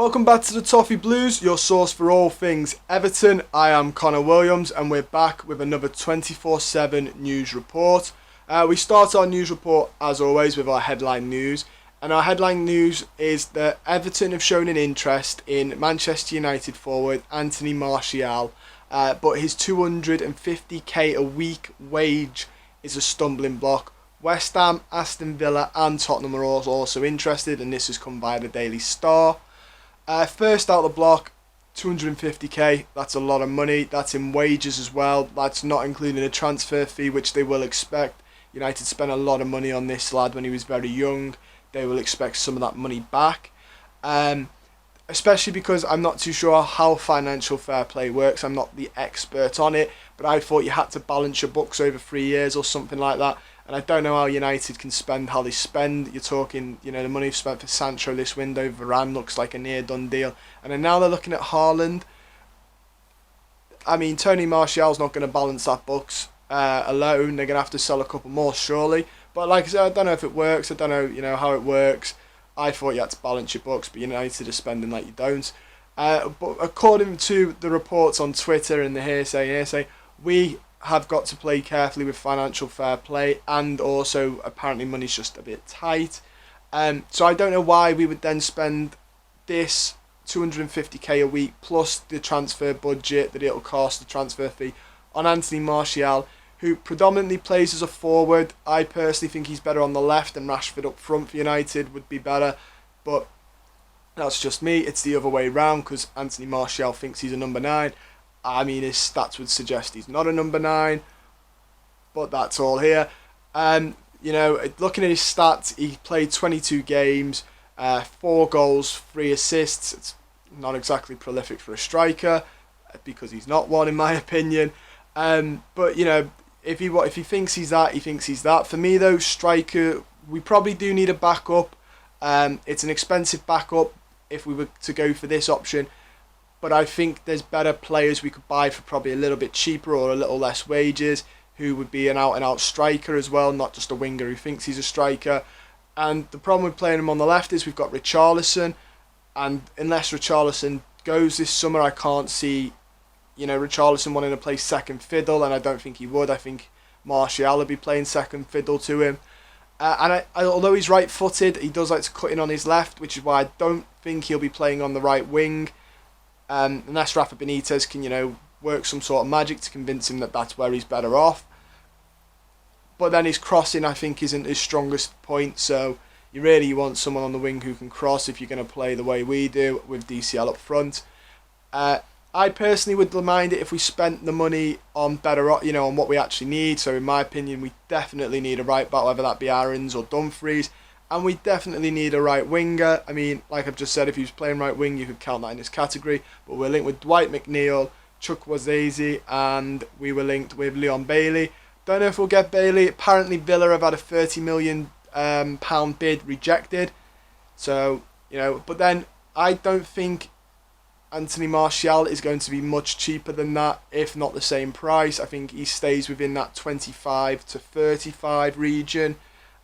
Welcome back to the Toffee Blues, your source for all things Everton. I am Connor Williams and we're back with another 24/7 news report. We start our news report as always with our headline news, and our headline news is that Everton have shown an interest in Manchester United forward Anthony Martial, but his 250k a week wage is a stumbling block. West Ham, Aston Villa and Tottenham are also interested, and this has come via the Daily Star. First out the block, 250k, that's a lot of money. That's in wages as well. That's not including a transfer fee, which they will expect. United spent a lot of money on this lad when he was very young. They will expect some of that money back. Especially because I'm not too sure how financial fair play works. I'm not the expert on it, but I thought you had to balance your books over 3 years or something like that. And I don't know how United can spend how they spend. You're talking, the money you've spent for Sancho this window. Varane looks like a near done deal. And then now they're looking at Haaland. I mean, Tony Martial's not going to balance that books alone. They're going to have to sell a couple more, surely. But like I said, I don't know if it works. I don't know, how it works. I thought you had to balance your books, but United are spending like you don't. But according to the reports on Twitter and the hearsay, we have got to play carefully with financial fair play, and also apparently money's just a bit tight. So I don't know why we would then spend this 250k a week plus the transfer budget that it'll cost, the transfer fee, on Anthony Martial, who predominantly plays as a forward. I personally think he's better on the left, and Rashford up front for United would be better, but that's just me. It's the other way round because Anthony Martial thinks he's a number 9. I mean, his stats would suggest he's not a number 9, but that's all here. Looking at his stats, he played 22 games, 4 goals, 3 assists. It's not exactly prolific for a striker, because he's not one in my opinion. But if he thinks he's that, he thinks he's that. For me though, striker, we probably do need a backup. It's an expensive backup if we were to go for this option. But I think there's better players we could buy for probably a little bit cheaper or a little less wages, who would be an out-and-out striker as well, not just a winger who thinks he's a striker. And the problem with playing him on the left is we've got Richarlison, and unless Richarlison goes this summer, I can't see, Richarlison wanting to play second fiddle, and I don't think he would. I think Martial would be playing second fiddle to him. Although he's right-footed, he does like to cut in on his left, which is why I don't think he'll be playing on the right wing. Unless Rafa Benitez can, work some sort of magic to convince him that that's where he's better off. But then his crossing, I think, isn't his strongest point, so you want someone on the wing who can cross if you're going to play the way we do with DCL up front. I personally would mind it if we spent the money on better, on what we actually need. So in my opinion, we definitely need a right back, whether that be Aarons or Dumfries. And we definitely need a right winger. I mean, like I've just said, if he was playing right wing, you could count that in this category. But we're linked with Dwight McNeil, Chukwueze, and we were linked with Leon Bailey. Don't know if we'll get Bailey. Apparently Villa have had a £30 million bid rejected. So, but then I don't think Anthony Martial is going to be much cheaper than that, if not the same price. I think he stays within that 25 to 35 region.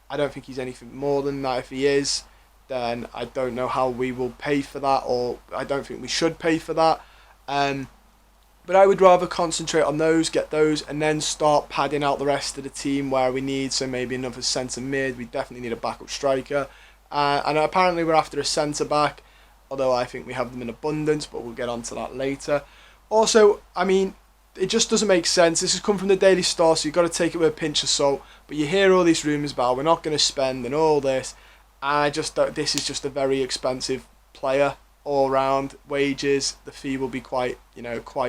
I don't think he's anything more than that. If he is, then I don't know how we will pay for that, or I don't think we should pay for that. But I would rather concentrate on those, get those, and then start padding out the rest of the team where we need. So maybe another centre mid. We definitely need a backup striker. And apparently we're after a centre back, although I think we have them in abundance, but we'll get onto that later. Also, I mean, it just doesn't make sense. This has come from the Daily Star, so you've got to take it with a pinch of salt. But you hear all these rumours about we're not going to spend and all this. And this is just a very expensive player all round. Wages, the fee will be quite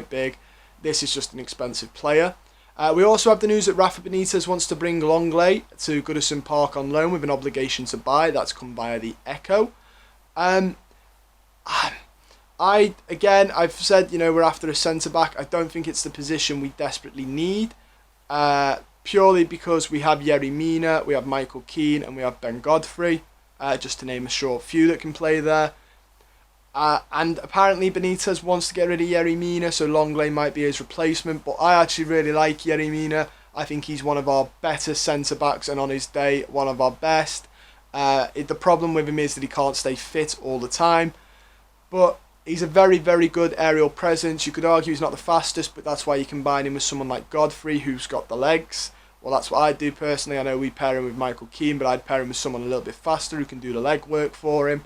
big. This is just an expensive player. We also have the news that Rafa Benitez wants to bring Lenglet to Goodison Park on loan with an obligation to buy. That's come via the Echo. I've said, we're after a centre-back. I don't think it's the position we desperately need. Purely because we have Yerry Mina, we have Michael Keane, and we have Ben Godfrey. Just to name a short few that can play there. And apparently Benitez wants to get rid of Yerry Mina, so Lenglet might be his replacement. But I actually really like Yerry Mina. I think he's one of our better centre-backs, and on his day, one of our best. The problem with him is that he can't stay fit all the time. But he's a very, very good aerial presence. You could argue he's not the fastest, but that's why you combine him with someone like Godfrey, who's got the legs. Well, that's what I'd do personally. I know we pair him with Michael Keane, but I'd pair him with someone a little bit faster who can do the leg work for him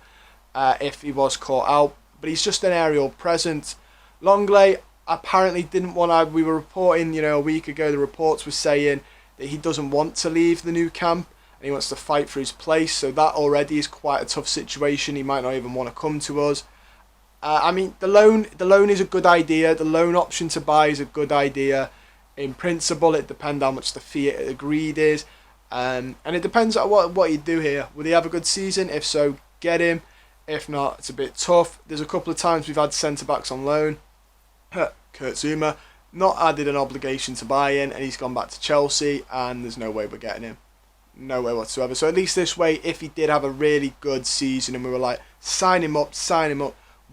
if he was caught out. But he's just an aerial presence. Lenglet apparently didn't want to... We were reporting, a week ago, the reports were saying that he doesn't want to leave the new camp and he wants to fight for his place. So that already is quite a tough situation. He might not even want to come to us. The loan is a good idea. The loan option to buy is a good idea. In principle, it depends how much the fee agreed is. And it depends on what you do here. Will he have a good season? If so, get him. If not, it's a bit tough. There's a couple of times we've had centre-backs on loan. Kurt Zouma, not added an obligation to buy in, and he's gone back to Chelsea, and there's no way we're getting him. No way whatsoever. So at least this way, if he did have a really good season and we were like, sign him up,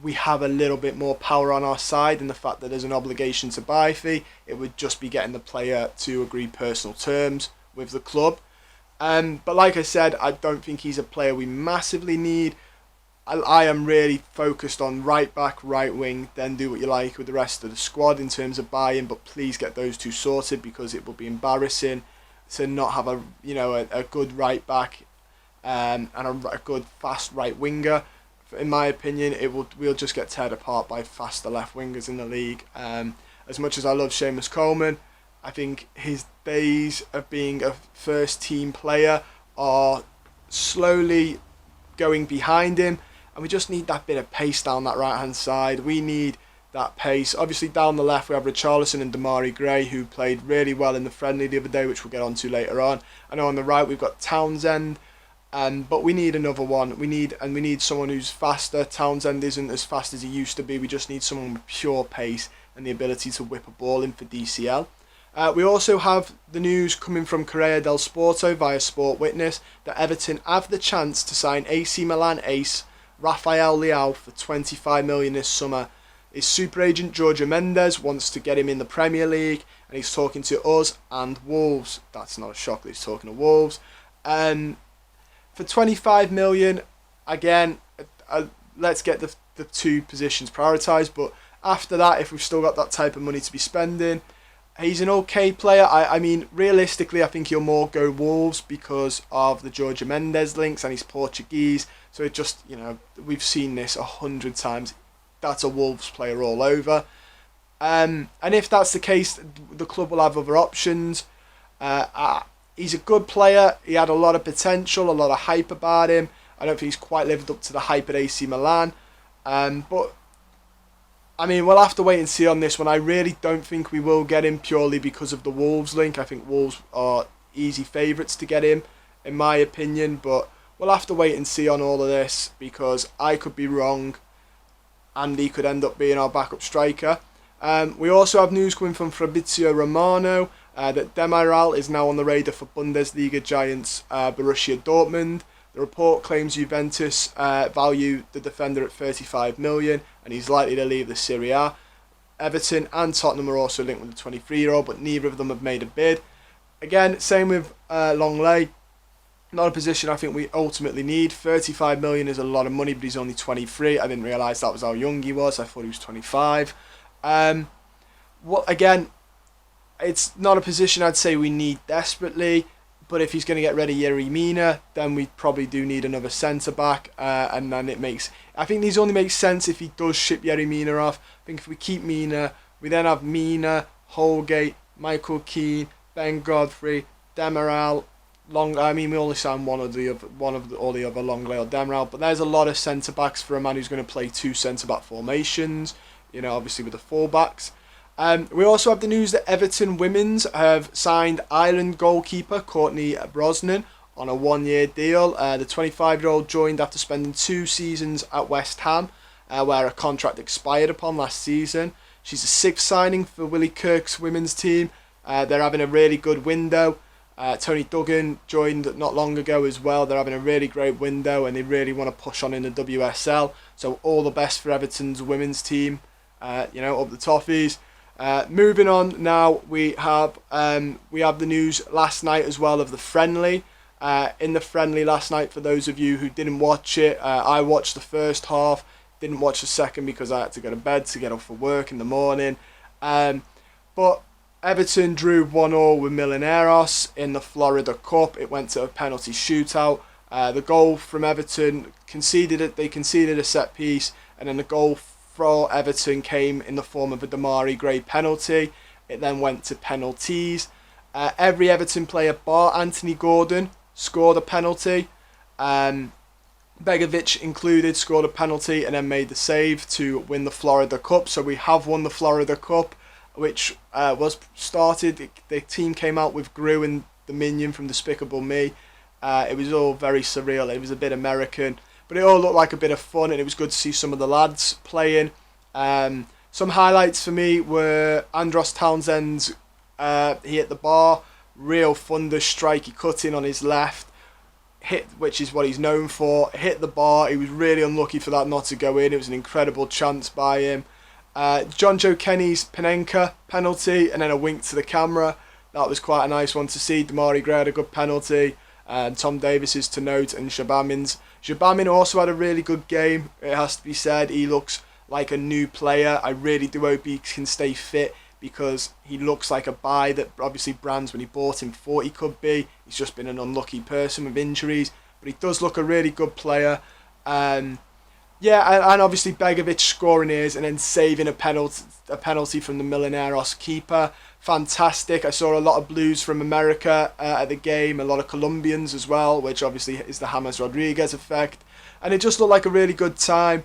we have a little bit more power on our side, and the fact that there's an obligation to buy fee, it would just be getting the player to agree personal terms with the club. But like I said, I don't think he's a player we massively need. I am really focused on right back, right wing, then do what you like with the rest of the squad in terms of buy-in, but please get those two sorted because it will be embarrassing to not have a good right back and a good fast right winger. In my opinion, we'll just get teared apart by faster left wingers in the league. As much as I love Seamus Coleman, I think his days of being a first team player are slowly going behind him, and we just need that bit of pace down that right hand side. We need that pace. Obviously down the left we have Richarlison and Damari Gray, who played really well in the friendly the other day, which we'll get on to later on. I know on the right we've got Townsend, but we need another one. We need someone who's faster. Townsend isn't as fast as he used to be. We just need someone with pure pace and the ability to whip a ball in for DCL. We also have the news coming from Corriere del Sporto via Sport Witness that Everton have the chance to sign AC Milan ace Rafael Leao for 25 million this summer. His super agent Jorge Mendes wants to get him in the Premier League, and he's talking to us and Wolves. That's not a shock that he's talking to Wolves. For 25 million, again, let's get the two positions prioritised, but after that, if we've still got that type of money to be spending, he's an okay player. I mean, realistically, I think he'll more go Wolves because of the Jorge Mendes links, and he's Portuguese. So it just, we've seen this 100 times. That's a Wolves player all over. And if that's the case, the club will have other options. He's a good player. He had a lot of potential, a lot of hype about him. I don't think he's quite lived up to the hype at AC Milan. But I mean, we'll have to wait and see on this one. I really don't think we will get him purely because of the Wolves link. I think Wolves are easy favourites to get him, in my opinion. But we'll have to wait and see on all of this because I could be wrong and he could end up being our backup striker. We also have news coming from Fabrizio Romano that Demiral is now on the radar for Bundesliga giants Borussia Dortmund. The report claims Juventus value the defender at 35 million and he's likely to leave the Serie A. Everton and Tottenham are also linked with the 23-year-old, but neither of them have made a bid. Again, same with Lenglet. Not a position I think we ultimately need. 35 million is a lot of money, but he's only 23. I didn't realise that was how young he was. I thought he was 25. Again, it's not a position I'd say we need desperately, but if he's going to get rid of Yerry Mina, then we probably do need another centre-back, and then I think these only make sense if he does ship Yerry Mina off. I think if we keep Mina, we then have Mina, Holgate, Michael Keane, Ben Godfrey, Demiral, we only signed one of the other Lenglet or Demiral, but there's a lot of centre-backs for a man who's going to play two centre-back formations, obviously with the full-backs. We also have the news that Everton Women's have signed Ireland goalkeeper Courtney Brosnan on a one-year deal. The 25-year-old joined after spending 2 seasons at West Ham, where a contract expired upon last season. She's the 6th signing for Willie Kirk's women's team. They're having a really good window. Tony Duggan joined not long ago as well. They're having a really great window and they really want to push on in the WSL. So all the best for Everton's women's team, up the Toffees. Moving on now, we have the news last night as well of the friendly. In the friendly last night, for those of you who didn't watch it, I watched the first half. Didn't watch the second because I had to go to bed to get up for work in the morning. But Everton drew 1-1 with Millonarios in the Florida Cup. It went to a penalty shootout. The goal from Everton they conceded a set piece, and then the goal for Everton came in the form of a Damari Gray penalty. It then went to penalties. Every Everton player bar Anthony Gordon scored a penalty. Begovic included scored a penalty and then made the save to win the Florida Cup. So we have won the Florida Cup, which was started. The team came out with Gru and the Minion from Despicable Me. It was all very surreal. It was a bit American, but it all looked like a bit of fun, and it was good to see some of the lads playing. Some highlights for me were Andros Townsend's, he hit the bar, real thunder strike, he cut in on his left, hit, which is what he's known for, hit the bar. He was really unlucky for that not to go in. It was an incredible chance by him. John Joe Kenny's Panenka penalty, and then a wink to the camera. That was quite a nice one to see. Damari Gray had a good penalty. Tom Davis's to note, and Shabamin's. Shabamin also had a really good game, it has to be said. He looks like a new player. I really do hope he can stay fit, because he looks like a buy that obviously Brands, when he bought him, thought he could be. He's just been an unlucky person with injuries, but he does look a really good player. Yeah, and obviously Begovic scoring his and then saving a penalty from the Millonarios keeper. Fantastic. I saw a lot of Blues from America at the game, a lot of Colombians as well, which obviously is the James Rodriguez effect. And it just looked like a really good time.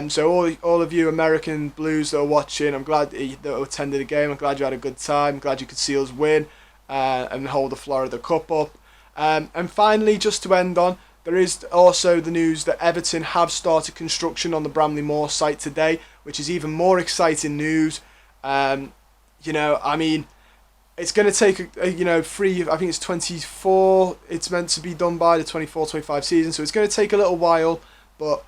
So all of you American Blues that are watching, I'm glad that attended the game. I'm glad you had a good time. I'm glad you could see us win and hold the Florida Cup up. And finally, just to end on, there is also the news that Everton have started construction on the Bramley Moor site today, which is even more exciting news. You know, I mean, it's going to take, I think it's 24, it's meant to be done by the 24-25 season, so it's going to take a little while, but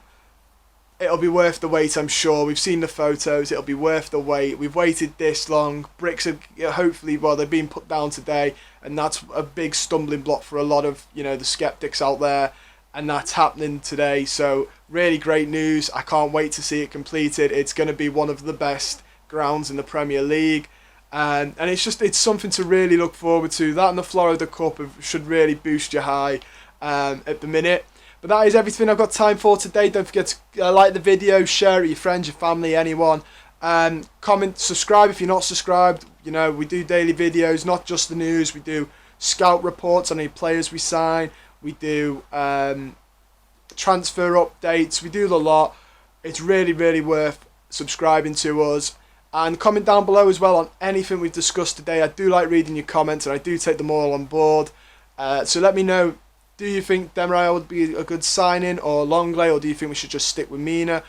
it'll be worth the wait, I'm sure. We've seen the photos, it'll be worth the wait. We've waited this long. Bricks are hopefully, well, they're being put down today, and that's a big stumbling block for a lot of, the skeptics out there, and that's happening today. So really great news. I can't wait to see it completed. It's going to be one of the best grounds in the Premier League, and it's something to really look forward to. That and the Florida Cup should really boost your high at the minute. But that is everything I've got time for today. Don't forget to like the video, share it with your friends, your family, anyone. Comment, subscribe if you're not subscribed. We do daily videos, not just the news. We do scout reports on any players we sign. We do transfer updates. We do the lot. It's really, really worth subscribing to us. And comment down below as well on anything we've discussed today. I do like reading your comments, and I do take them all on board. So let me know. Do you think Demiral would be a good signing, or Lenglet, or do you think we should just stick with Mina?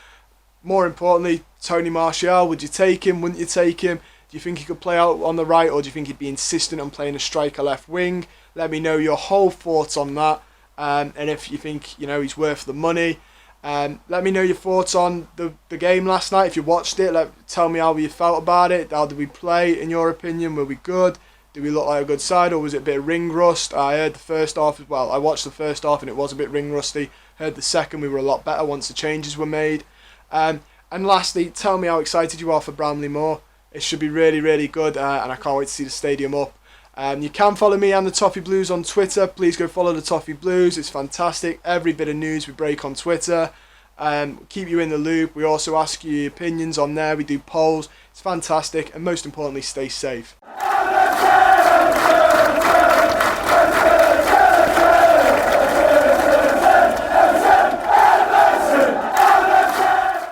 More importantly, Tony Martial, would you take him? Wouldn't you take him? Do you think he could play out on the right, or do you think he'd be insistent on playing a striker left wing? Let me know your whole thoughts on that. And if you think he's worth the money. Let me know your thoughts on the game last night. If you watched it, tell me how you felt about it. How did we play, in your opinion? Were we good? Did we look like a good side, or was it a bit of ring rust? I heard the first half as well. I watched the first half and it was a bit ring rusty. Heard the second we were a lot better once the changes were made. And lastly, tell me how excited you are for Bramley Moor. It should be really, really good, and I can't wait to see the stadium up. You can follow me and the Toffee Blues on Twitter. Please go follow the Toffee Blues. It's fantastic. Every bit of news we break on Twitter. Keep you in the loop. We also ask you your opinions on there. We do polls. It's fantastic, and most importantly, stay safe.